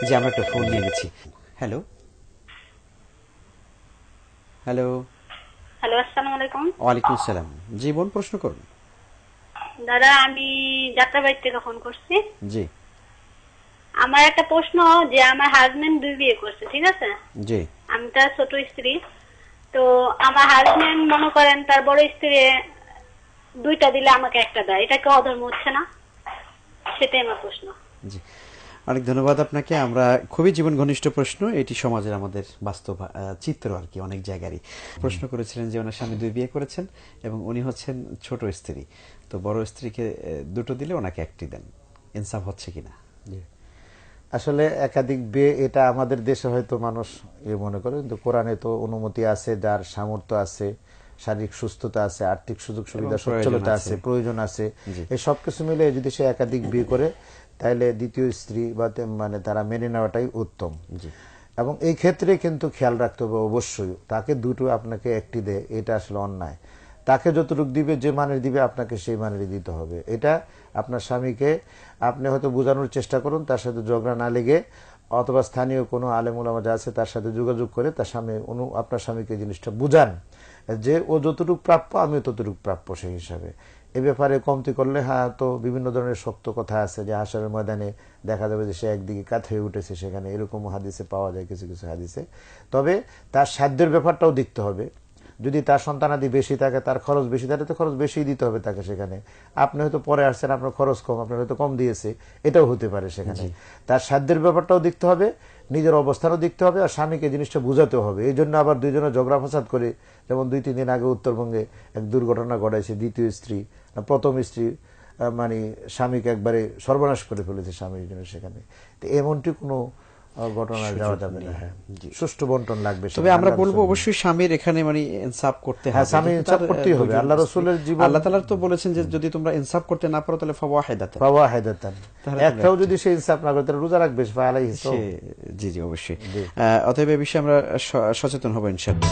যে আমরা একটা ফোন নিয়ে গেছি। Hello hello. হ্যালো, আসসালামু আলাইকুম। ওয়ালাইকুম আসসালাম। জি বোন, প্রশ্ন করুন। দাদা, আমি যাত্রাবাড়ি থেকে ফোন করছি। জি আমার একটা প্রশ্ন, যে আমার হাজবেন্ড 2 বিয়ে করছে, ঠিক আছে? জি। আমি তার ছোট স্ত্রী। তো আমার হাজবেন্ড মনে করেন তার বড় স্ত্রী 2টা দিলে আমাকে একটা দেয়, এটা কি অধর্ম হচ্ছে না? সেটাই আমার প্রশ্ন। জি, অনেক ধন্যবাদ আপনাকে। আমরা খুবই জীবন ঘনিষ্ঠ প্রশ্ন, এটি সমাজের আমাদের বাস্তব চিত্র আর কি, অনেক জায়গারই। প্রশ্ন করেছিলেন যে ওনার স্বামী 2 বিয়ে করেছেন এবং উনি হচ্ছেন ছোট স্ত্রী, তো বড় স্ত্রীকে 2টো দিলে ওনাকে 1টি দেন, ইনসাফ হচ্ছে কিনা? জি। আসলে একাধিক বিয়ে এটা আমাদের দেশে হয়তো মানুষ মনে করে, কিন্তু কোরআনে তো অনুমতি আছে, যার সামর্থ্য আছে, শারীরিক সুস্থতা আছে, আর্থিক সুযোগ সুবিধা, সচ্ছলতা আছে, প্রয়োজন আছে, এই সব কিছু মিলে যদি সে একাধিক বিয়ে করে, তাহলে দ্বিতীয় স্ত্রী বা মানে তারা মেনে নেওয়াটাই উত্তম। এবং এই ক্ষেত্রে কিন্তু খেয়াল রাখতে হবে অবশ্যই, তাকে 2টো আপনাকে 1টি দেয়, এটা আসলে অন্যায়। তাকে যতটুকু দিবে, যে মানের দিবে আপনাকে সেই মানের দিতে হবে। এটা আপনার স্বামীকে আপনি হয়তো বোঝানোর চেষ্টা করুন, তার সাথে ঝগড়া না লেগে, অথবা স্থানীয় কোনো আলেম ওলামা যা আছে তার সাথে যোগাযোগ করে তার স্বামী আপনার স্বামীকে জিনিসটা বুঝান যে ও যতটুকু প্রাপ্য আমিও ততটুকু প্রাপ্য সেই হিসাবে। এ ব্যাপারে কমতি করলে হ্যাঁ, তো বিভিন্ন ধরনের শক্ত কথা আছে যে হাশরের ময়দানে দেখা যাবে যে সে একদিকে কাত হয়ে উঠেছে, সেখানে এরকম হাদিসে পাওয়া যায় কিছু কিছু হাদিসে। তবে তার সাধ্যের ব্যাপারটাও দেখতে হবে। যদি তার সন্তানাদি বেশি থাকে, তার খরচ বেশি থাকে, তো খরচ বেশি দিতে হবে তাকে সেখানে। আপনি হয়তো পরে আসছেন, আপনার খরচ কম, আপনার হয়তো কম দিয়েছে, এটাও হতে পারে সেখানে। তার সাধ্যের ব্যাপারটাও দেখতে হবে, নিজের অবস্থানও দেখতে হবে, আর স্বামীকে জিনিসটা বুঝাতে হবে। এই জন্য আবার দুইজনে ঝগড়া ফাসাদ করে, যেমন 2-3 দিন আগে উত্তরবঙ্গে এক দুর্ঘটনা ঘটাইছে, দ্বিতীয় স্ত্রী প্রথম স্ত্রী মানে স্বামীকে একবারে সর্বনাশ করে ফেলেছে স্বামীর জন্য সেখানে। তো এমনটি কোনো ঘটনা যাওয়া যাবে না। হ্যাঁ, সুষ্ঠু বন্টন লাগবে। তবে আমরা বলবো অবশ্যই স্বামীর এখানে মানে ইনসাফ করতে হবে। হ্যাঁ, স্বামী ইনসাফ করতেই হবে। আল্লাহ রাসূলের জীবন, আল্লাহ তাআলা তো বলেছেন যে যদি তোমরা ইনসাফ করতে না পারো তাহলে ফাওয়াহিদাতান, ফাওয়াহিদাতান, একটাও যদি সে ইনসাফ না করে তাহলে রোজা রাখবে আলাইহি। জি জি, অবশ্যই। অতএব এই বিষয়ে আমরা সচেতন হব ইনশাআল্লাহ।